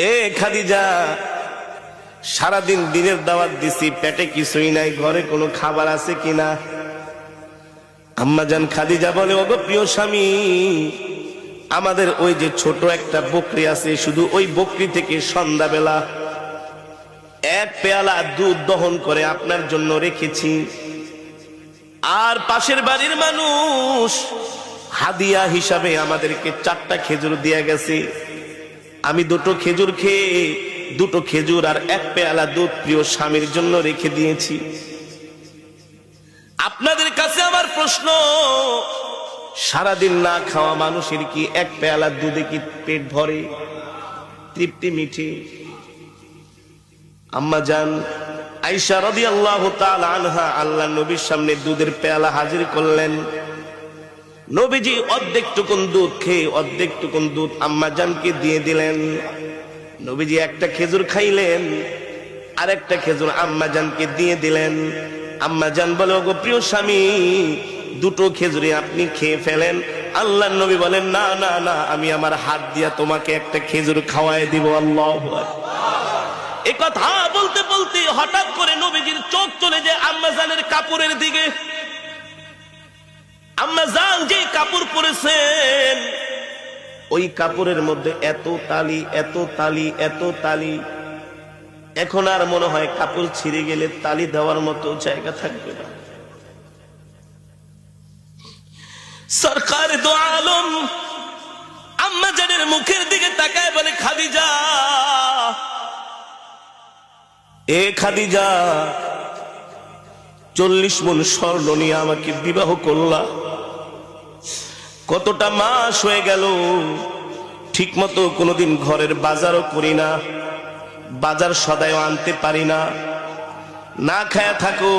এ খাদিজা, সারাদিন দিনের দাওয়াত দিছি, পেটে কিছুই নাই, ঘরে কোনো খাবার আছে কিনা? আম্মাজান খাদিজা বলে, ওগো প্রিয় স্বামী, আমাদের ওই যে ছোট একটা বকরি আছে, শুধু ওই বকরি থেকে সন্ধ্যাবেলা এক পেয়ালা দুধ দহন করে আপনার জন্য রেখেছি। আর পাশের বাড়ির মানুষ হাদিয়া হিসাবে আমাদেরকে 4টা খেজুর দিয়ে গেছে। আমি 2টো খেজুর খেয়ে 2টো খেজুর আর এক পেয়ালা দুধ প্রিয় স্বামীর জন্য রেখে দিয়েছি। আপনাদের কাছে আমার প্রশ্ন, সারাদিন না খাওয়া মানুষের কি এক পেয়ালা দুধে কি পেট ভরে, তৃপ্তি মিঠে? আম্মা জান আয়েশা রাদিয়াল্লাহু তাআলা আনহা আল্লাহর নবীর সামনে দুধের পেয়ালা হাজির করলেন। নবীজি অর্ধেকটুকুন দুধ খেয়ে অর্ধেকটুকুন দুধ আম্মা জানকে দিয়ে দিলেন। নবীজি একটা খেজুর খাইলেন, আর একটা খেজুর আম্মা জানকে দিয়ে দিলেন। আম্মা জান বলে, ওগো প্রিয় স্বামী, 2টো খেজুরি আপনি খেয়ে ফেলেন। আল্লাহর নবী বলেন, না না না, আমি আমার হাত দিয়া তোমাকে একটা খেজুর খাওয়াই দিব। আল্লাহু আকবার। এই কথা বলতে বলতে হঠাৎ করে নবীজির চোখ চলে যায় আম্মা জানের কাপড়ের দিকে। আম্মা জান যে কাপড় পরেছেন, ওই কাপড়ের মধ্যে এত তালি, এত তালি, এত তালি, এখন আর মনে হয় কাপড় ছিঁড়ে গেলে তালি দেওয়ার মতো জায়গা থাকবে না। সরকার দো আলম আম্মা জানের মুখের দিকে তাকায় বলে, খাদিজা, এ খাদিজা, 40 মণ স্বর্ণ নিয়ে আমাকে বিবাহ করলা, কতটা মাস হয়ে গেল, ঠিক মতো কোনোদিন ঘরের বাজারও করি না, বাজার সদাইও আনতে পারি না, না খায়া থাকো।